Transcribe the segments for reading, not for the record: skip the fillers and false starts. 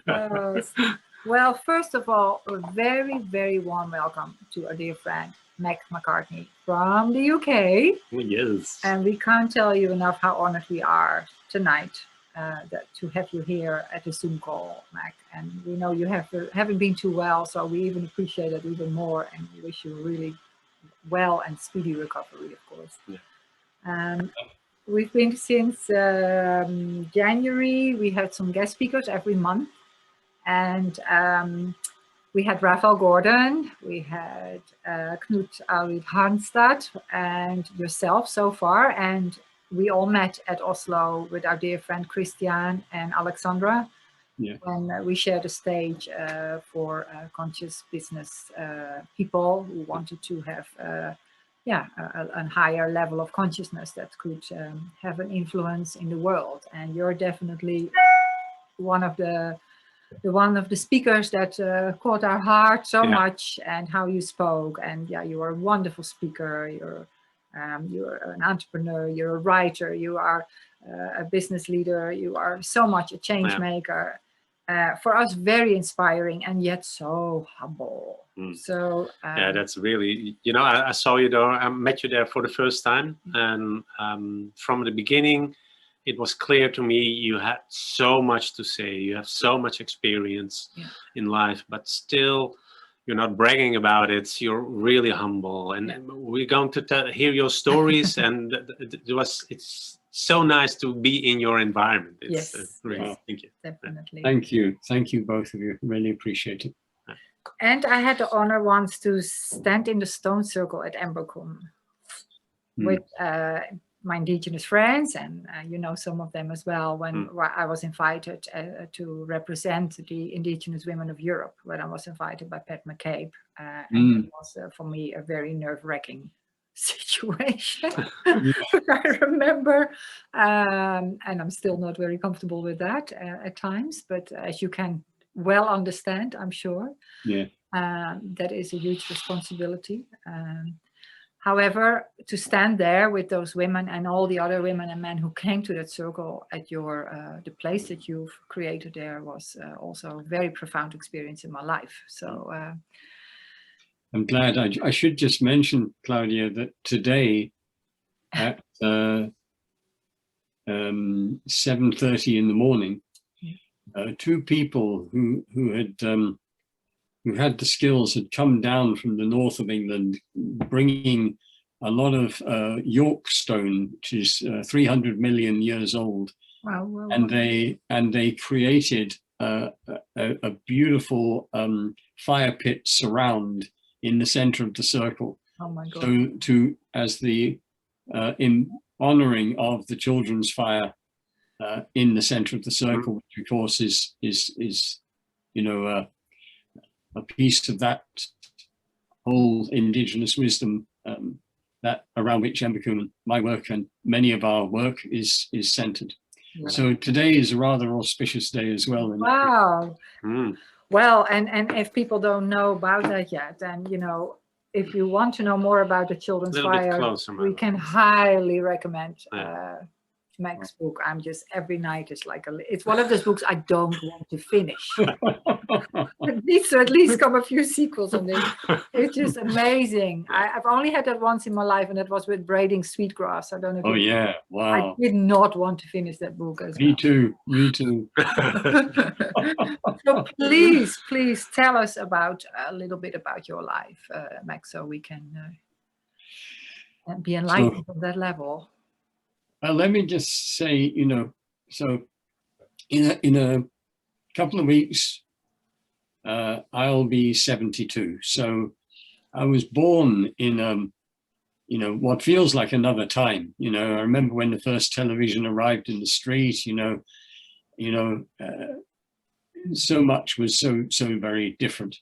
Uh, well, first of all, a very, very warm welcome to our dear friend, Macartney from the UK. Yes. And we can't tell you enough how honored we are tonight to have you here at the Zoom call, Mac. And we know you haven't been too well, so we even appreciate it even more. And we wish you a really well and speedy recovery, of course. Yeah. We've been since January. We had some guest speakers every month. And we had Raphael Gordon, we had Knut Arid Harnstad, and yourself so far. And we all met at Oslo with our dear friend Christian and Alexandra. Yeah. When we shared a stage for conscious business people who wanted to have a higher level of consciousness that could have an influence in the world. And you're definitely one of the speakers that caught our heart so much, and how you spoke. And yeah, you are a wonderful speaker. You're an entrepreneur. You're a writer. You are a business leader. You are so much a change maker. For us, very inspiring, and yet so humble. So yeah, that's really, I saw you there. I met you there for the first time, and from the beginning, it was clear to me you had so much to say. You have so much experience in life, but still you're not bragging about it. You're really humble, and we're going to hear your stories. And it's so nice to be in your environment. It's really, thank you. Definitely. Thank you, both of you. Really appreciate it. And I had the honor once to stand in the stone circle at Embercombe with my indigenous friends, and some of them as well, when I was invited to represent the indigenous women of Europe, when I was invited by Pat McCabe. And it was for me a very nerve-wracking situation. I remember, and I'm still not very comfortable with that at times, but as you can well understand, I'm sure, that is a huge responsibility. However, to stand there with those women and all the other women and men who came to that circle at the place that you've created there was also a very profound experience in my life. So I'm glad. I should just mention, Claudia, that today at 7:30 in the morning, two people who had the skills had come down from the north of England, bringing a lot of York stone, which is 300 million years old. Wow. And they created a beautiful fire pit surround in the center of the circle. Oh my God! So in honoring of the children's fire in the center of the circle, which of course is a piece of that whole indigenous wisdom that around which Embercombe, my work and many of our work is centered. Wow. So today is a rather auspicious day as well. Wow. Well, and if people don't know about that yet, then if you want to know more about the children's fire, we can highly recommend Mac's book. I'm just every night is like it's one of those books I don't want to finish. It needs to at least come a few sequels on this. It's just amazing. I've only had that once in my life, and that was with braiding sweetgrass. I don't know. Wow! I did not want to finish that book as well. Me too. So please tell us about a little bit about your life, Max, so we can be enlightened on that level. Let me just say, so in a couple of weeks, I'll be 72. So I was born in, what feels like another time. I remember when the first television arrived in the street. So much was so very different.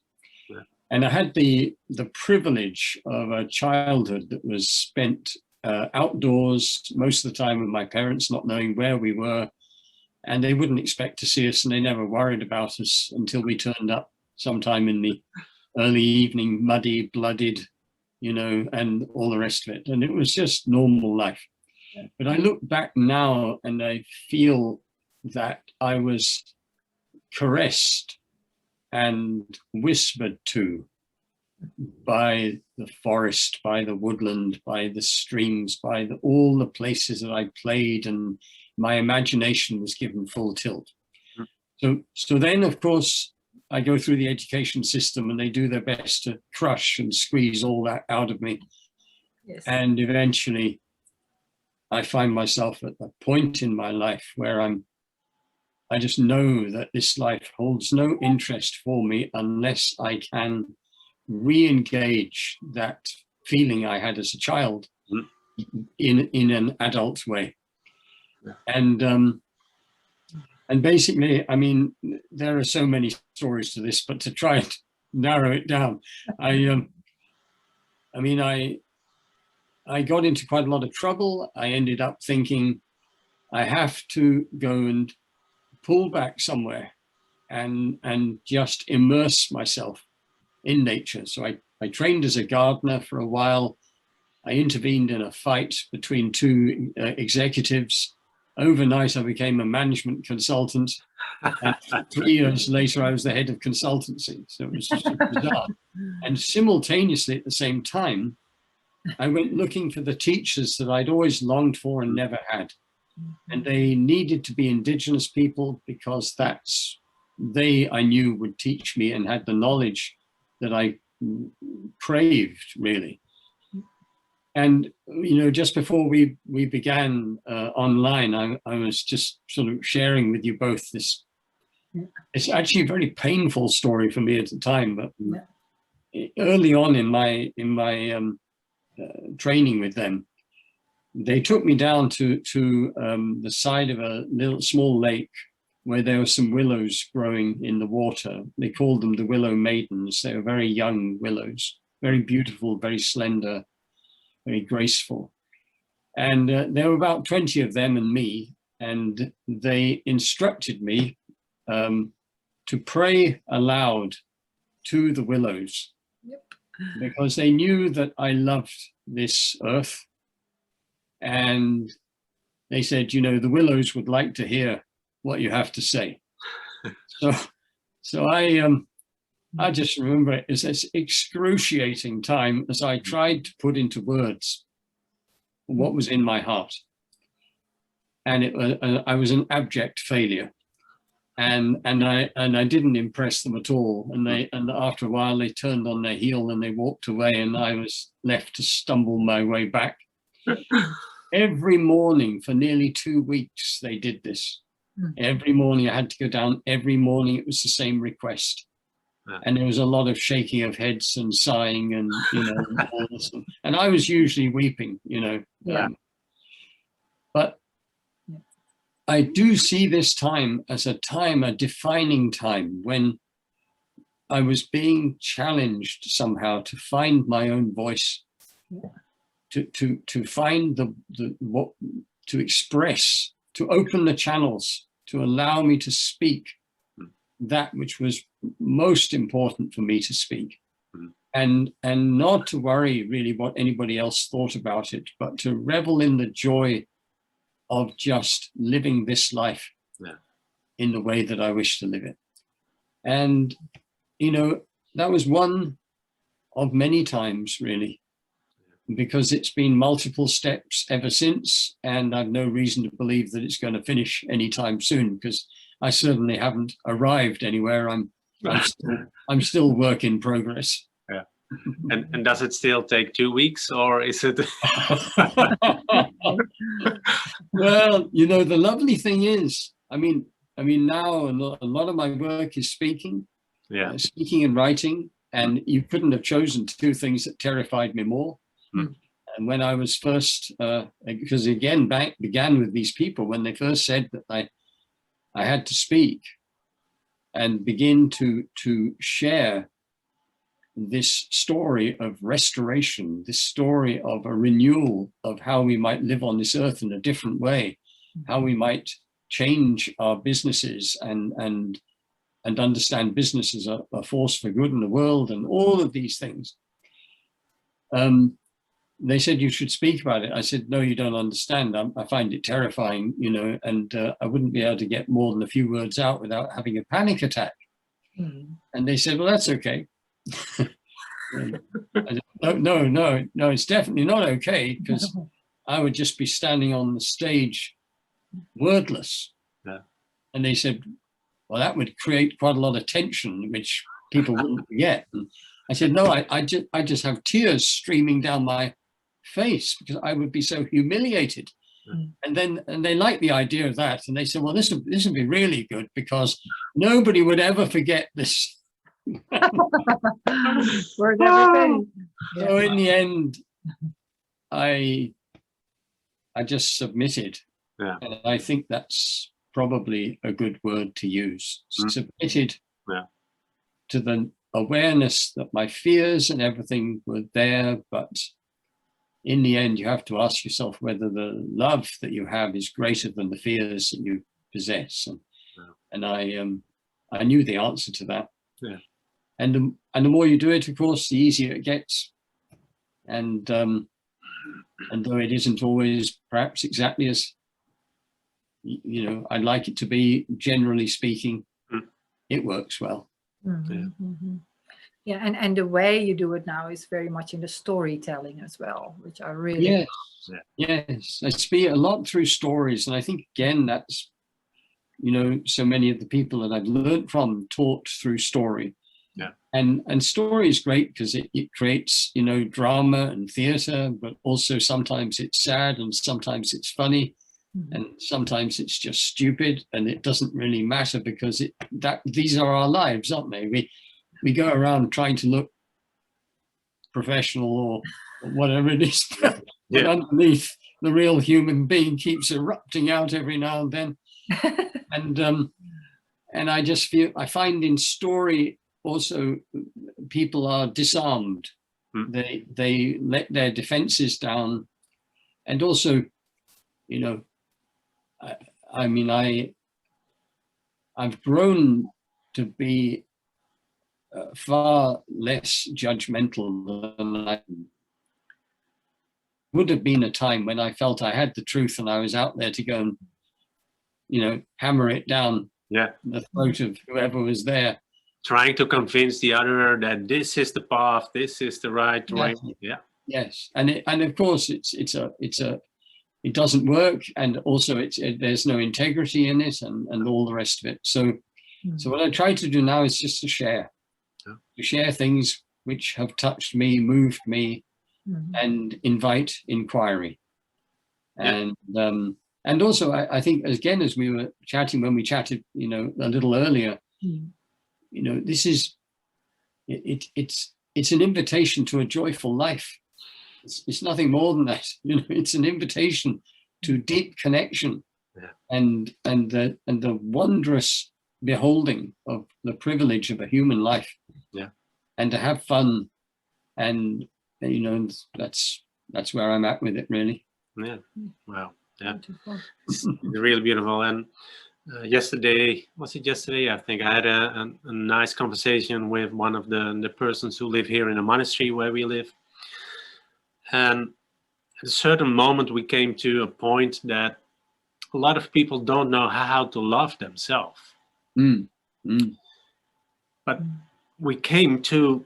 Yeah. And I had the privilege of a childhood that was spent outdoors most of the time with my parents, not knowing where we were, and they wouldn't expect to see us, and they never worried about us until we turned up sometime in the early evening, muddy, blooded, and all the rest of it. And it was just normal life. But I look back now and I feel that I was caressed and whispered to by the forest, by the woodland, by the streams, by all the places that I played, and my imagination was given full tilt. So then, of course, I go through the education system and they do their best to crush and squeeze all that out of me. Yes. And eventually I find myself at a point in my life where I just know that this life holds no interest for me unless I can re-engage that feeling I had as a child in an adult way. And basically, I mean, there are so many stories to this, but to try and narrow it down, I got into quite a lot of trouble. I ended up thinking I have to go and pull back somewhere and just immerse myself in nature. So I trained as a gardener for a while. I intervened in a fight between two executives. Overnight, I became a management consultant. And 3 years later, I was the head of consultancy. So it was just bizarre. And simultaneously, at the same time, I went looking for the teachers that I'd always longed for and never had. And they needed to be indigenous people because I knew would teach me and had the knowledge that I craved, really. And, you know, just before we began online, I was just sort of sharing with you both this. It's actually a very painful story for me at the time, but early on in my training with them, they took me down to the side of a small lake where there were some willows growing in the water. They called them the willow maidens. They were very young willows, very beautiful, very slender, very graceful. And there were about 20 of them and me, and they instructed me to pray aloud to the willows. Yep. Because they knew that I loved this earth. And they said, you know, the willows would like to hear what you have to say. So I just remember it as this excruciating time as I tried to put into words what was in my heart. And I was an abject failure. And I didn't impress them at all. And after a while they turned on their heel and they walked away, and I was left to stumble my way back. Every morning for nearly 2 weeks they did this. Every morning I had to go down. Every morning it was the same request. And there was a lot of shaking of heads and sighing and, you know, all this. And I was usually weeping, you know. But I do see this time as a defining time when I was being challenged somehow to find my own voice, to find to express, to open the channels, to allow me to speak that which was most important for me to speak, and not to worry really what anybody else thought about it, but to revel in the joy of just living this life in the way that I wish to live it. And, you know, that was one of many times really, because it's been multiple steps ever since, and I've no reason to believe that it's going to finish anytime soon, because I certainly haven't arrived anywhere. I'm still work in progress. Yeah. And does it still take 2 weeks, or is it? Well, you know, the lovely thing is, I mean, now a lot of my work is speaking, speaking and writing, and you couldn't have chosen two things that terrified me more. And when I was first, because again, began with these people, when they first said that I had to speak and begin to share this story of restoration, this story of a renewal of how we might live on this earth in a different way, how we might change our businesses and understand business as a force for good in the world, and all of these things. they said you should speak about it. I said, no, you don't understand. I find it terrifying, you know, and I wouldn't be able to get more than a few words out without having a panic attack. And they said, well, that's okay. I said, no, it's definitely not okay, because I would just be standing on the stage wordless. Yeah. And they said, well, that would create quite a lot of tension, which people wouldn't get. And I said, no, I just have tears streaming down my face because I would be so humiliated. And they liked the idea of that. And they said, well, this would be really good because nobody would ever forget this. Worth every penny. So in the end, I just submitted. Yeah. And I think that's probably a good word to use. Submitted to the awareness that my fears and everything were there, but in the end, you have to ask yourself whether the love that you have is greater than the fears that you possess. And I knew the answer to that. Yeah. And the more you do it, of course, the easier it gets. And though it isn't always perhaps exactly as, you know, I'd like it to be, generally speaking, it works well. Yeah, and the way you do it now is very much in the storytelling as well, which I really yes. I speak a lot through stories, and I think again that's, you know, so many of the people that I've learned from taught through story. Yeah. And story is great because it creates, you know, drama and theater, but also sometimes it's sad and sometimes it's funny. And sometimes it's just stupid, and it doesn't really matter because these are our lives, aren't they? We go around trying to look professional or whatever it is, but underneath, the real human being keeps erupting out every now and then. And I find in story also people are disarmed. They let their defenses down, and also, you know, I mean, I've grown to be far less judgmental than I would have been a time when I felt I had the truth and I was out there to go and, you know, hammer it down the throat of whoever was there. Trying to convince the other that this is the path, this is the right way. Yeah. Yes, and of course it doesn't work, and also there's no integrity in it, and all the rest of it. So what I try to do now is just to share things which have touched me, moved me, and invite inquiry. And also I think, again, as we were chatting when we chatted, you know, a little earlier, you know, this is it's an invitation to a joyful life. It's nothing more than that. You know, it's an invitation to deep connection, and the wondrous beholding of the privilege of a human life, and to have fun, and you know, that's where I'm at with it, really. Yeah. Wow. Yeah. It's really beautiful. And yesterday, I think I had a nice conversation with one of the persons who live here in a monastery where we live. And at a certain moment, we came to a point that a lot of people don't know how to love themselves. But we came to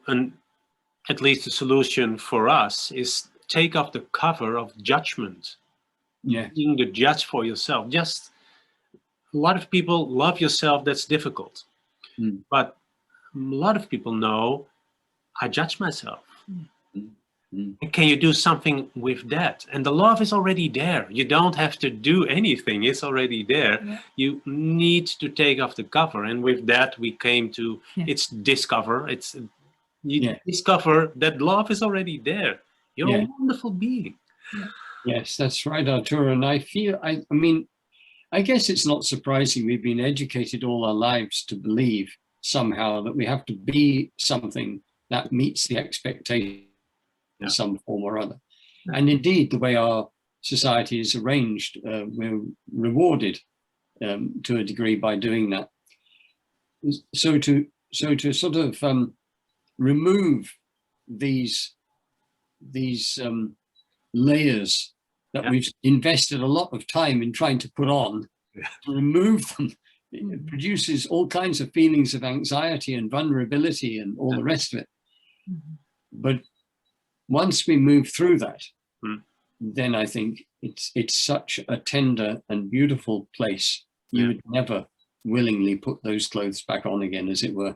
at least a solution for us is take off the cover of judgment. Being the judge for yourself. Just a lot of people love yourself, that's difficult. But a lot of people know, I judge myself. And can you do something with that? And the love is already there. You don't have to do anything. It's already there. You need to take off the cover. And with that, we came to it's discover. You discover that love is already there. You're a wonderful being. Yes, that's right, Arturo. And I feel, I mean, I guess it's not surprising. We've been educated all our lives to believe somehow that we have to be something that meets the expectation in some form or other. And indeed, the way our society is arranged, we're rewarded to a degree by doing that. So to sort of remove these layers that we've invested a lot of time in trying to put on, to remove them. It produces all kinds of feelings of anxiety and vulnerability and all the rest of it. But once we move through that, then I think it's such a tender and beautiful place. You would never willingly put those clothes back on again, as it were.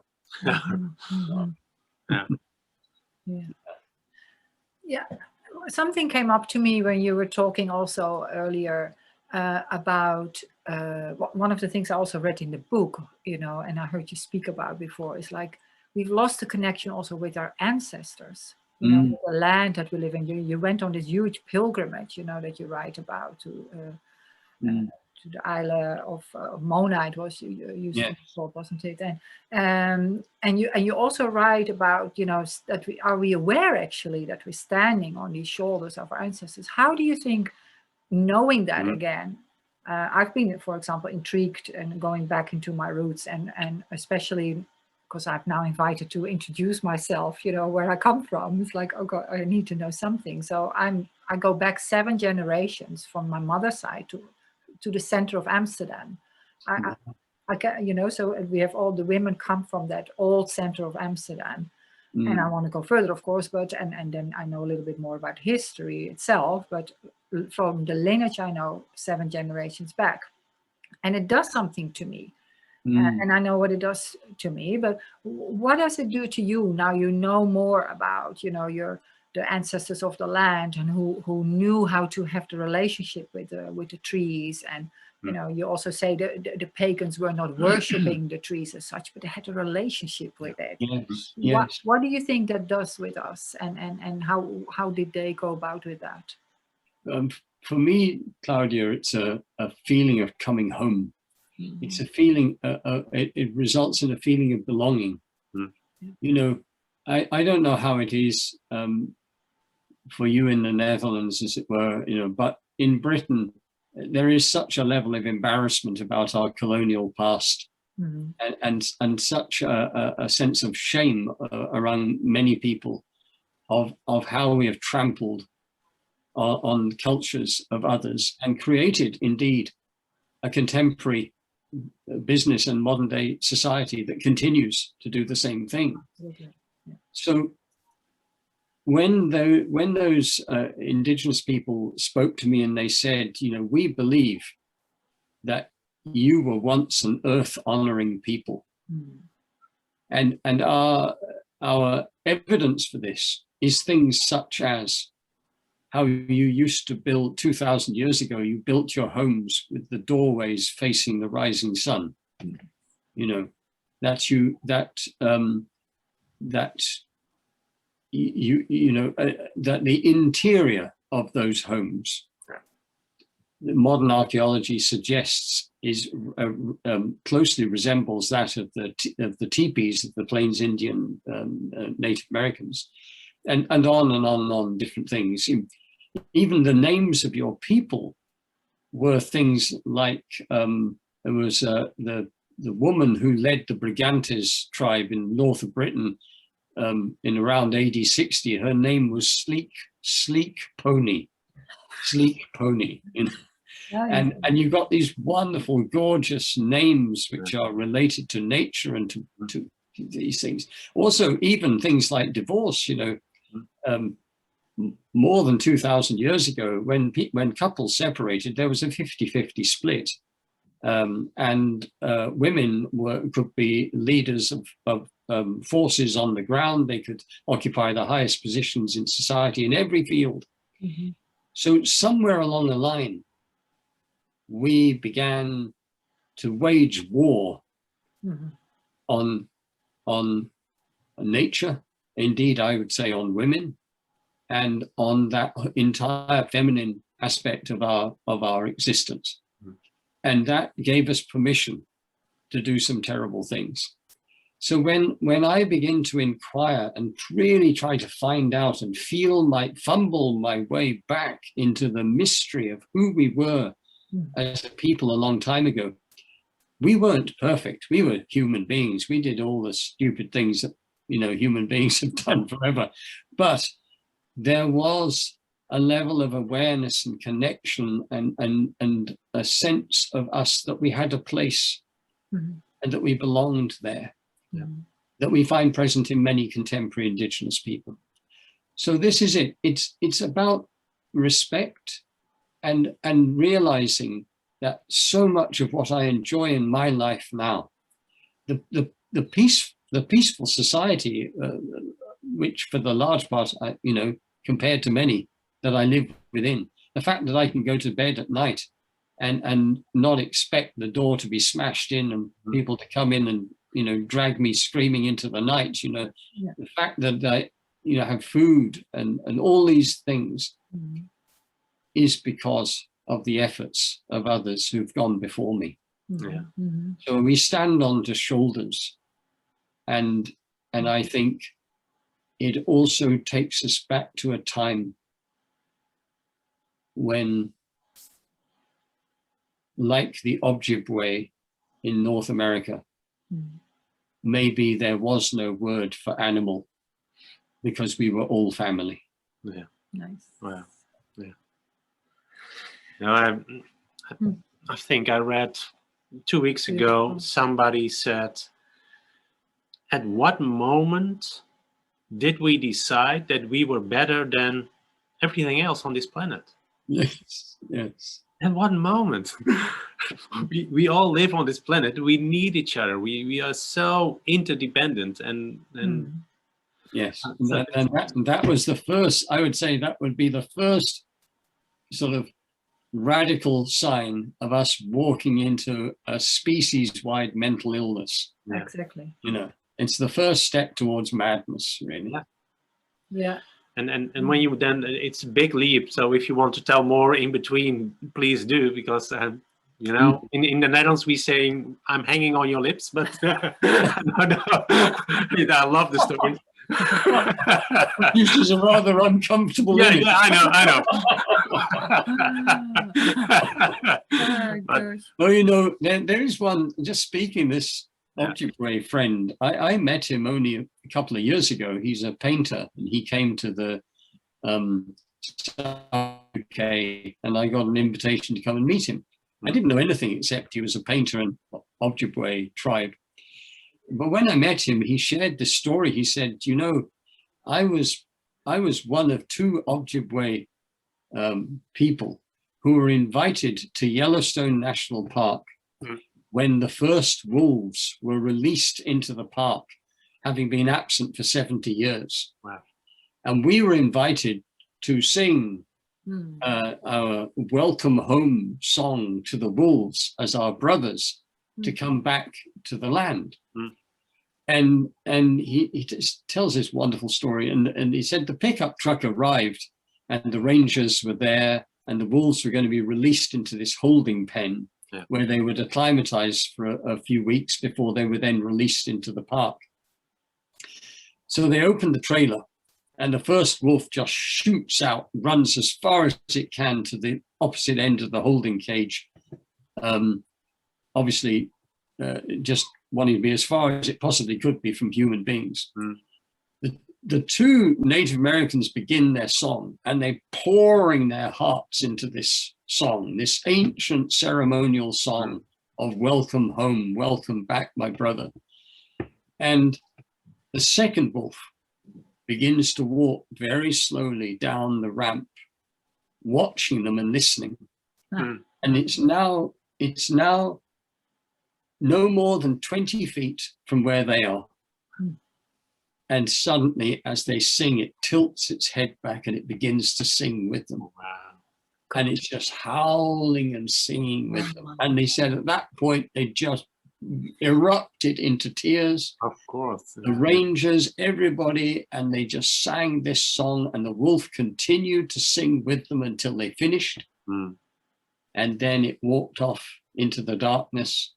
Yeah. Something came up to me when you were talking also earlier about one of the things I also read in the book, you know, and I heard you speak about before, is like we've lost the connection also with our ancestors, you know, the land that we live in. You went on this huge pilgrimage, you know, that you write about to the island of Mona. It was you thought, wasn't it? And you also write about, you know, that are we aware actually that we're standing on these shoulders of our ancestors? How do you think, knowing that again, I've been, for example, intrigued and going back into my roots, and especially because I've now invited to introduce myself, you know, where I come from. It's like, oh God, I need to know something. So I go back 7 generations from my mother's side to the center of Amsterdam. I get, you know, so we have all the women come from that old center of Amsterdam. And I want to go further, of course, but and then I know a little bit more about history itself, but from the lineage I know 7 generations back. And it does something to me. And I know what it does to me, but what does it do to you now you know more about, you know, the ancestors of the land, and who knew how to have the relationship with the trees? And you know, you also say the pagans were not worshipping the trees as such, but they had a relationship with it. Yes. What do you think that does with us, and how did they go about with that? For me, Claudia, it's a feeling of coming home. It's a feeling, it results in a feeling of belonging. You know, I don't know how it is for you in the Netherlands, as it were, you know, but in Britain, there is such a level of embarrassment about our colonial past, and such a sense of shame around many people of how we have trampled on cultures of others and created, indeed, a contemporary business and modern day society that continues to do the same thing. So when those indigenous people spoke to me and they said, you know, we believe that you were once an earth honoring people, and our evidence for this is things such as how you used to build 2,000 years ago. You built your homes with the doorways facing the rising sun. You know, that the interior of those homes, the modern archaeology suggests, is closely resembles that of the teepees of the Plains Indian Native Americans, and on and on and on, different things. Even the names of your people were things like, there was the woman who led the Brigantes tribe in north of Britain in around AD 60. Her name was Sleek Pony. You know? And you've got these wonderful, gorgeous names which are related to nature and to these things. Also, even things like divorce, you know, more than 2,000 years ago, when couples separated, there was a 50-50 split. And women could be leaders of forces on the ground. They could occupy the highest positions in society in every field. So somewhere along the line, we began to wage war on nature, indeed, I would say on women, and on that entire feminine aspect of our existence. And that gave us permission to do some terrible things. So when I begin to inquire and really try to find out and fumble my way back into the mystery of who we were as a people a long time ago, we weren't perfect. We were human beings. We did all the stupid things that, you know, human beings have done forever. But there was a level of awareness and connection and a sense of us that we had a place and that we belonged there, that we find present in many contemporary Indigenous people. So this is it. It's about respect and realizing that so much of what I enjoy in my life now, the peaceful society, which for the large part, compared to many that I live within, the fact that I can go to bed at night and not expect the door to be smashed in and people to come in and drag me screaming into the night, the fact that I have food and all these things is because of the efforts of others who've gone before me. So we stand on the shoulders, and I think it also takes us back to a time when, like the Ojibwe in North America, maybe there was no word for animal because we were all family. Yeah. Nice. Wow. Yeah. I think I read 2 weeks ago, somebody said, at what moment did we decide that we were better than everything else on this planet? Yes. At what moment? we all live on this planet. We need each other. We are so interdependent and yes. And that was the first, I would say that would be the first sort of radical sign of us walking into a species-wide mental illness. Yeah. Exactly. It's the first step towards madness, really. Yeah. And when you then, it's a big leap. So if you want to tell more in between, please do, because in the Netherlands we say I'm hanging on your lips, but no. I love the story. This is a rather uncomfortable image. Yeah, I know. Well, there is one, just speaking this Ojibwe friend, I met him only a couple of years ago. He's a painter, and he came to the UK, and I got an invitation to come and meet him. I didn't know anything except he was a painter in Ojibwe tribe. But when I met him, he shared this story. He said, I was one of 2 Ojibwe people who were invited to Yellowstone National Park when the first wolves were released into the park, having been absent for 70 years. Wow. And we were invited to sing our welcome home song to the wolves as our brothers to come back to the land. And he just tells this wonderful story. And he said the pickup truck arrived and the rangers were there and the wolves were going to be released into this holding pen where they would acclimatize for a few weeks before they were then released into the park. So they opened the trailer and the first wolf just shoots out, runs as far as it can to the opposite end of the holding cage. Obviously, just wanting to be as far as it possibly could be from human beings. The 2 Native Americans begin their song, and they're pouring their hearts into this song, this ancient ceremonial song of welcome home, welcome back, my brother. And the second wolf begins to walk very slowly down the ramp, watching them and listening. And it's now no more than 20 feet from where they are. And suddenly, as they sing, it tilts its head back and it begins to sing with them. Wow. And it's just howling and singing with them. And they said at that point, they just erupted into tears. Of course. The rangers, everybody, and they just sang this song, and the wolf continued to sing with them until they finished. And then it walked off into the darkness.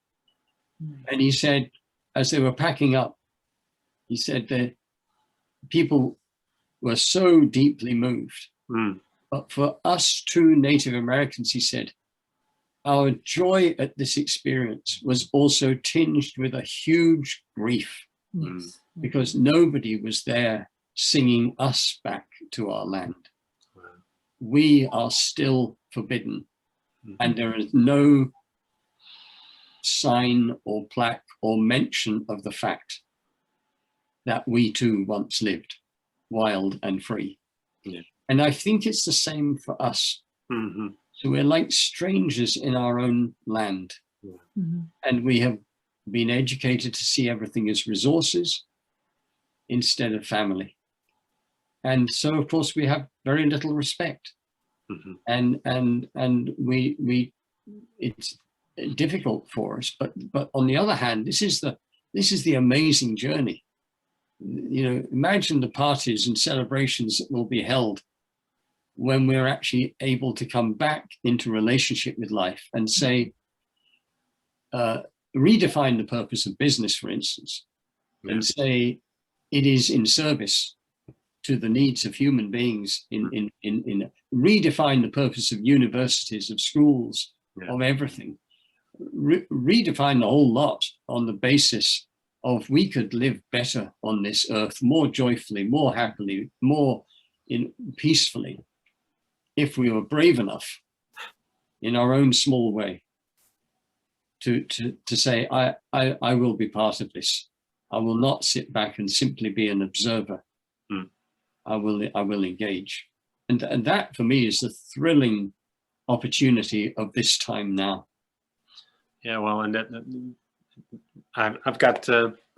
And he said, as they were packing up, he said that people were so deeply moved. But for us 2 Native Americans, he said, our joy at this experience was also tinged with a huge grief because nobody was there singing us back to our land. we are still forbidden, and there is no sign or plaque or mention of the fact that we too once lived wild and free. Yeah. And I think it's the same for us. So we're like strangers in our own land. And we have been educated to see everything as resources instead of family. And so, of course, we have very little respect. And we it's difficult for us. But on the other hand, this is the amazing journey. You know, imagine the parties and celebrations that will be held when we're actually able to come back into relationship with life and say, redefine the purpose of business, for instance, and say it is in service to the needs of human beings, in redefine the purpose of universities, of schools, of everything. Redefine the whole lot on the basis of we could live better on this earth, more joyfully, more happily, more peacefully, if we were brave enough in our own small way to say, I will be part of this. I will not sit back and simply be an observer. I will engage. And that for me is the thrilling opportunity of this time now. Yeah, well, and I've got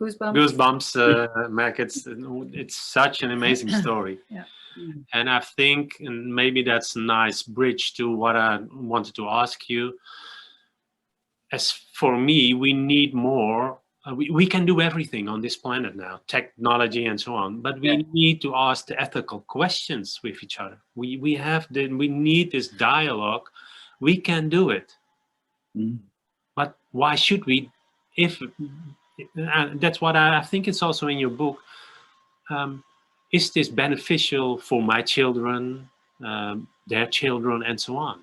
goosebumps, Mac. It's such an amazing story. And I think, and maybe that's a nice bridge to what I wanted to ask you. As for me, we need more. We can do everything on this planet now, technology and so on, but we need to ask the ethical questions with each other. We need this dialogue. We can do it. But why should we? If that's what I think it's also in your book. Is this beneficial for my children, their children, and so on?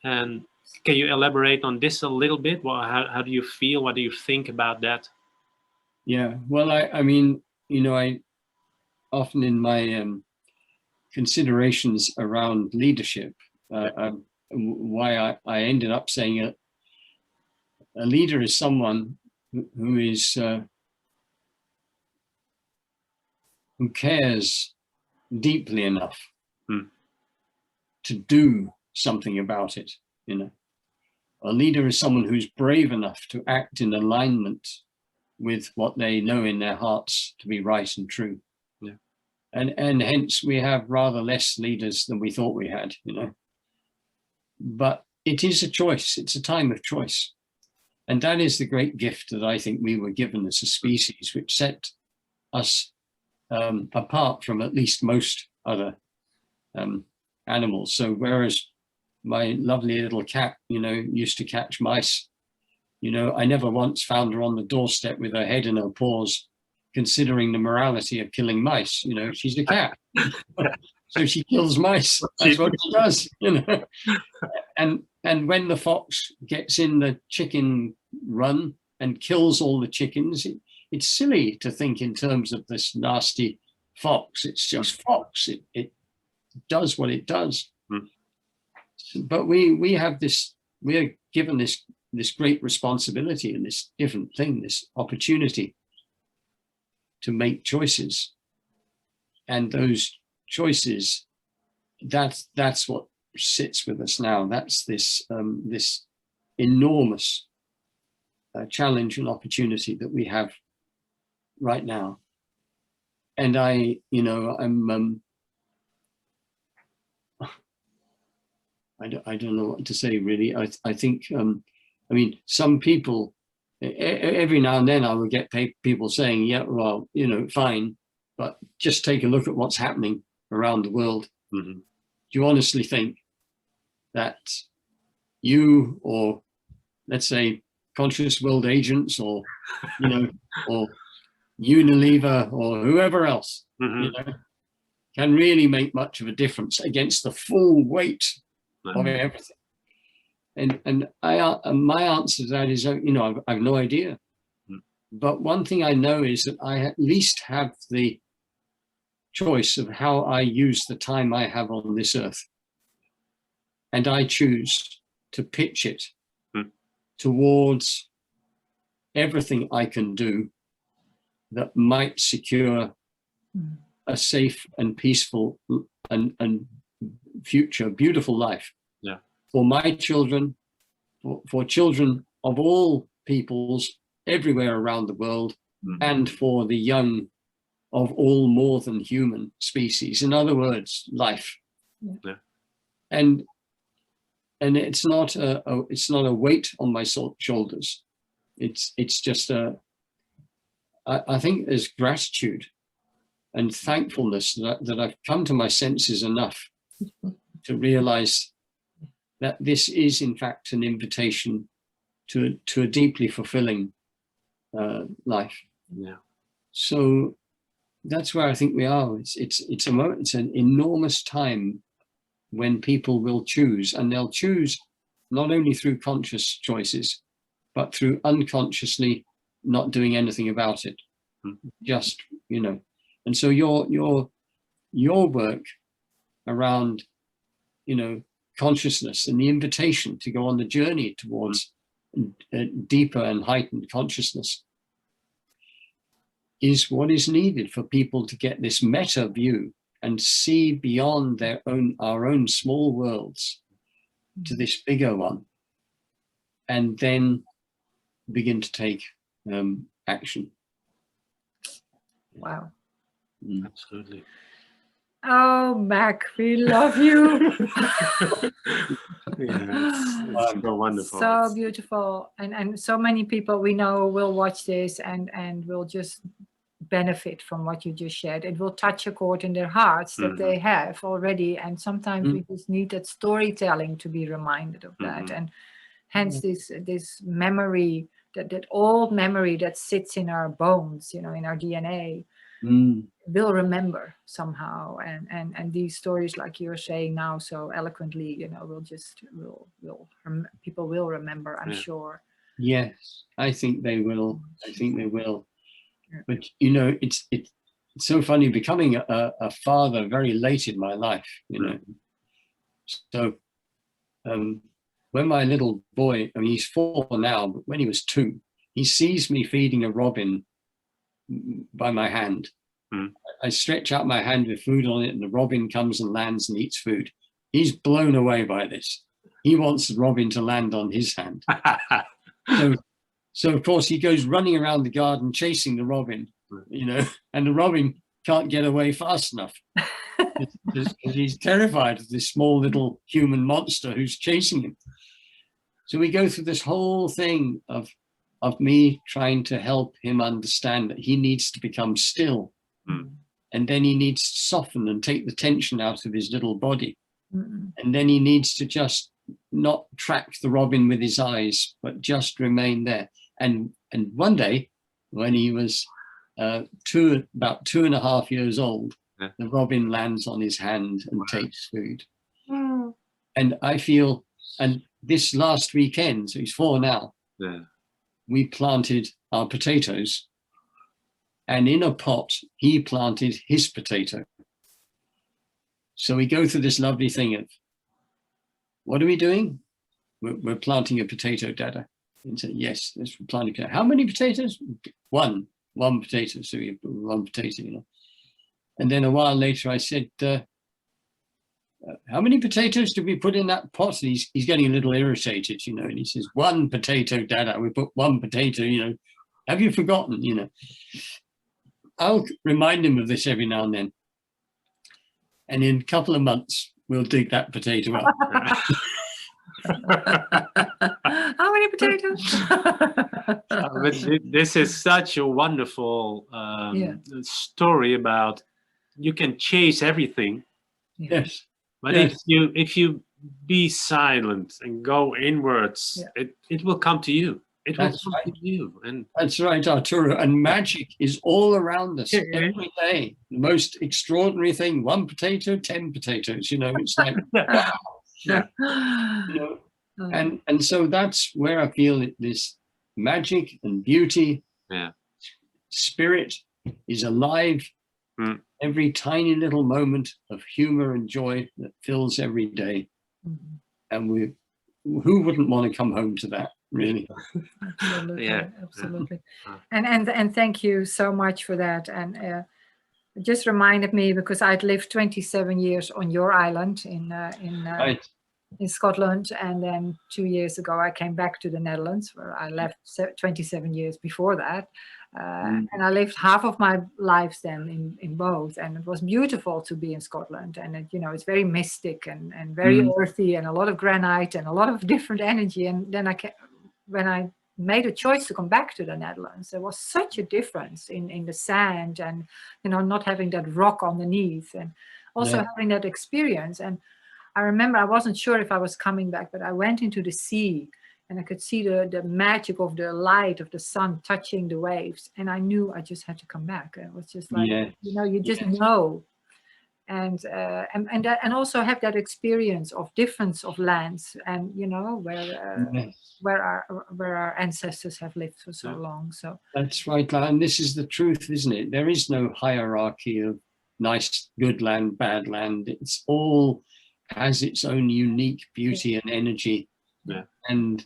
And can you elaborate on this a little bit? Well, how do you feel? What do you think about that? Yeah, well, I mean, you know, I often in my considerations around leadership, why I ended up saying a leader is someone who is who cares deeply enough to do something about it. You know, a leader is someone who's brave enough to act in alignment with what they know in their hearts to be right and true. And hence we have rather less leaders than we thought we had, you know. But it is a choice. It's a time of choice. And that is the great gift that I think we were given as a species, which set us apart from at least most other animals. So whereas my lovely little cat, you know, used to catch mice, you know, I never once found her on the doorstep with her head in her paws, considering the morality of killing mice. You know, she's a cat. So she kills mice. That's what she does, you know. And when the fox gets in the chicken run and kills all the chickens, it's silly to think in terms of this nasty fox. It's just fox. It does what it does. But we have this, we are given this great responsibility and this different thing, this opportunity to make choices. And those choices, that's what sits with us now. That's this this enormous challenge and opportunity that we have right now. And I, you know, I don't know what to say really. I think I mean, some people, every now and then I will get people saying, yeah, well, you know, fine, but just take a look at what's happening around the world. Do you honestly think that you, or let's say conscious world agents, or, you know, or Unilever or whoever else, you know, can really make much of a difference against the full weight of everything? And my answer to that is, you know, I've no idea. But one thing I know is that I at least have the choice of how I use the time I have on this earth. And I choose to pitch it towards everything I can do that might secure a safe and peaceful and future beautiful life for my children, for children of all peoples everywhere around the world, and for the young of all more than human species. In other words, life. And it's not a weight on my shoulders. It's just I think there's gratitude and thankfulness that I've come to my senses enough to realize that this is in fact an invitation to a deeply fulfilling life. So that's where I think we are. It's an enormous time when people will choose, and they'll choose not only through conscious choices, but through unconsciously not doing anything about it. Just, and so your work around, consciousness and the invitation to go on the journey towards a deeper and heightened consciousness is what is needed for people to get this meta view and see beyond our own small worlds to this bigger one, and then begin to take action. Wow. Absolutely. Oh, Mac, we love you. It's so wonderful. So beautiful. And so many people we know will watch this and will just benefit from what you just shared. It will touch a chord in their hearts that they have already. And sometimes we just need that storytelling to be reminded of that. And hence this memory, that old memory that sits in our bones, in our DNA. Will remember somehow, and these stories, like you're saying now so eloquently, people will remember, I'm sure. Yes, I think they will. But it's so funny becoming a father very late in my life. So when my little boy, he's 4 now, but when he was 2, he sees me feeding a robin by my hand. I stretch out my hand with food on it, and the robin comes and lands and eats food. He's blown away by this. He wants the robin to land on his hand. So of course he goes running around the garden chasing the robin, and the robin can't get away fast enough because he's terrified of this small little human monster who's chasing him. So we go through this whole thing of me trying to help him understand that he needs to become still. And then he needs to soften and take the tension out of his little body. And then he needs to just not track the robin with his eyes, but just remain there. And one day, when he was about 2.5 years old, the robin lands on his hand and takes food. And I feel, and this last weekend, so he's 4 now, we planted our potatoes. And in a pot, he planted his potato. So we go through this lovely thing of, what are we doing? We're planting a potato, Dada. And said, yes, let's plant a potato. How many potatoes? One potato. So we have 1 potato, And then a while later, I said, how many potatoes did we put in that pot? And he's getting a little irritated, and he says, 1 potato, Dada. We put 1 potato, Have you forgotten, I'll remind him of this every now and then. And in a couple of months, we'll dig that potato up. How many potatoes? This is such a wonderful story about you can chase everything. Yes. But if you be silent and go inwards, it will come to you. It will come to you. And that's right, Arturo. And magic is all around us every day. The most extraordinary thing: 1 potato, 10 potatoes. It's like wow. And so that's where I feel this magic and beauty. Spirit is alive every tiny little moment of humor and joy that fills every day. And who wouldn't want to come home to that, really? Absolutely, Yeah. absolutely. And thank you so much for that. And it just reminded me, because I'd lived 27 years on your island Right. in Scotland, and then 2 years ago I came back to the Netherlands, where I left 27 years before that. And I lived half of my life then in both, and it was beautiful to be in Scotland. And it, it's very mystic and very earthy, and a lot of granite and a lot of different energy. And then when I made a choice to come back to the Netherlands, there was such a difference in the sand, and not having that rock underneath, and also having that experience. And I remember I wasn't sure if I was coming back, but I went into the sea, and I could see the magic of the light of the sun touching the waves. And I knew I just had to come back. It was just like, you just know. And also have that experience of difference of lands, and where our ancestors have lived for so long. So that's right, and this is the truth, isn't it? There is no hierarchy of nice, good land, bad land. It's all has its own unique beauty and energy. And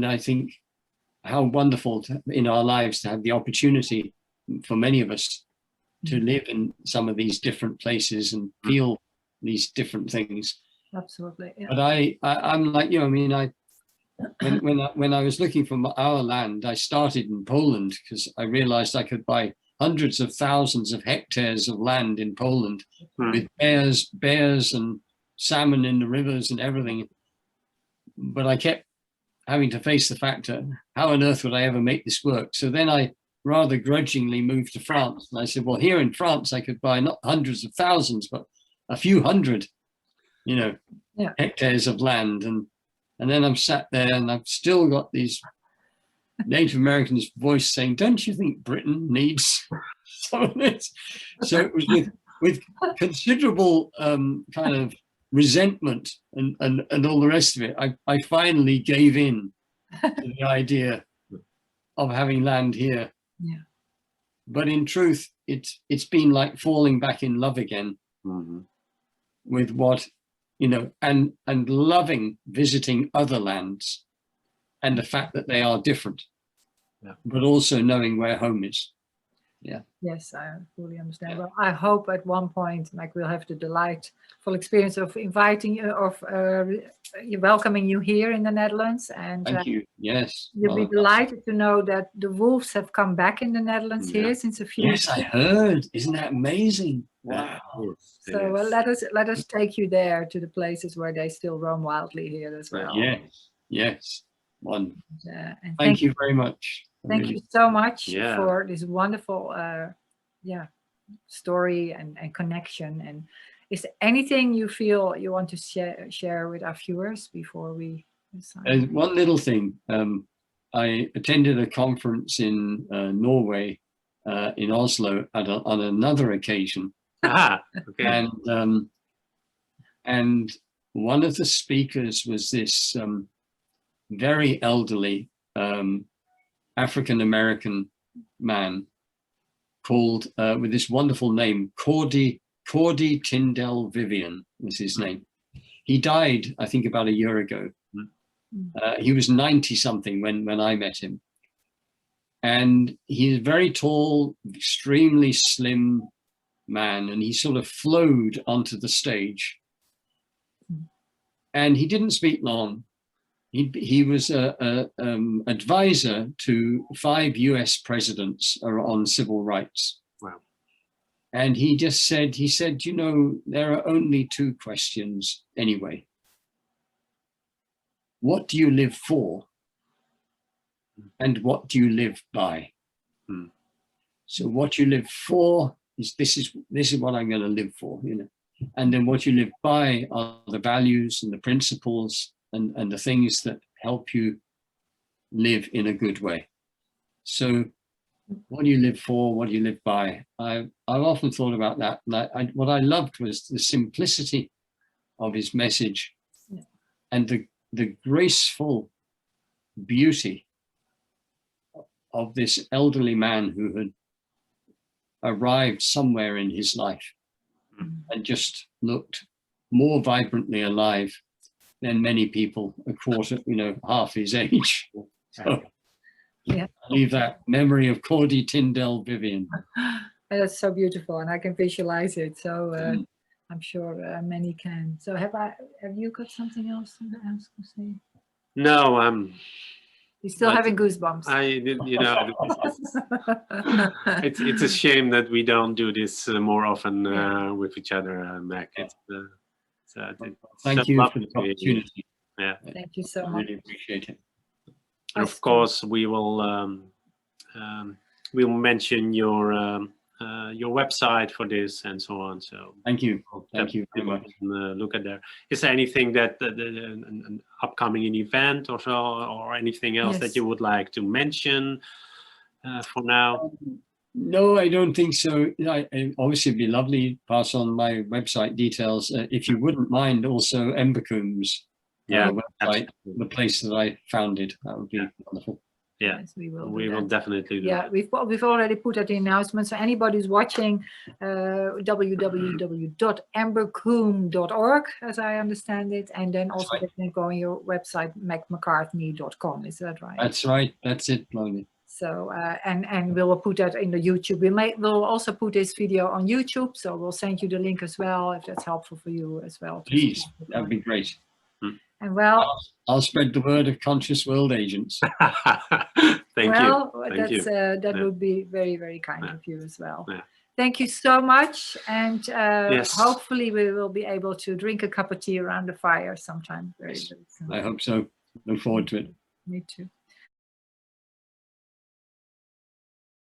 I think how wonderful in our lives to have the opportunity for many of us to live in some of these different places and feel these different things. Absolutely. Yeah. But I'm like you. I mean, when I was looking for our land, I started in Poland, because I realized I could buy hundreds of thousands of hectares of land in Poland with bears and salmon in the rivers and everything. But I kept having to face the fact of how on earth would I ever make this work? So then I rather grudgingly moved to France. And I said, well, here in France, I could buy not hundreds of thousands, but a few hundred, hectares of land. And then I'm sat there, and I've still got these Native Americans' voice saying, don't you think Britain needs some of this? So it was with considerable kind of resentment and all the rest of it, I finally gave in to the idea of having land here. Yeah. But in truth, it's been like falling back in love again with what, and loving visiting other lands and the fact that they are different, but also knowing where home is. Yeah. Yes, I fully understand. Well, I hope at one point, like, we'll have the delightful experience of inviting you, of welcoming you here in the Netherlands. And thank you. Yes. You'll be delighted to know that the wolves have come back in the Netherlands here since a few years. Yes, I heard. Isn't that amazing? Wow. So let us take you there, to the places where they still roam wildly here as well. Yes. Wonderful. And thank you very much. Thank you so much for this wonderful story and connection. And is there anything you feel you want to share with our viewers before we sign? One little thing. I attended a conference in Norway, in Oslo, on another occasion. Okay. And one of the speakers was this very elderly African-American man called, with this wonderful name, Cordy Tyndall Vivian was his name. He died, I think, about a year ago. He was 90 something when I met him. And he's a very tall, extremely slim man, and he sort of flowed onto the stage. And he didn't speak long. He was an advisor to 5 US presidents on civil rights. Wow. And he said, there are only 2 questions anyway. What do you live for? And what do you live by? So what you live for is this is what I'm going to live for, And then what you live by are the values and the principles and the things that help you live in a good way. So what do you live for? What do you live by? I've often thought about that. And what I loved was the simplicity of his message and the graceful beauty of this elderly man who had arrived somewhere in his life and just looked more vibrantly alive than many people a quarter, half his age. So yeah, I leave that memory of Cordy Tyndall Vivian. that's so beautiful, and I can visualize it. So I'm sure many can. So have you got something else to say? No, You're still having goosebumps. It's a shame that we don't do this more often with each other, Mac. Thank you for the opportunity. Yeah. Thank you so I much. really appreciate it. And of course, we will we'll mention your website for this and so on. So thank you very much. Look at there. Is there anything that an upcoming event or so, or anything else that you would like to mention for now? No, I don't think so. Obviously, it'd be lovely to pass on my website details. If you wouldn't mind, also Embercombe's website, absolutely. the place that I founded. That would be wonderful. Yeah, yes, we will. We will definitely do that. We've already put that in announcement. So anybody who's watching, www.embercombe.org, as I understand it, and then also they can go on your website, Macartney.com. Is that right? That's right. That's it, Blondie. So and we'll put that in the YouTube. We'll also put this video on YouTube. So we'll send you the link as well if that's helpful for you as well. Please, that'd be great. And well, I'll spread the word of Conscious World Agents. Thank you. That would be very, very kind of you as well. Yeah. Thank you so much, and hopefully we will be able to drink a cup of tea around the fire sometime very soon. I hope so. Look forward to it. Me too.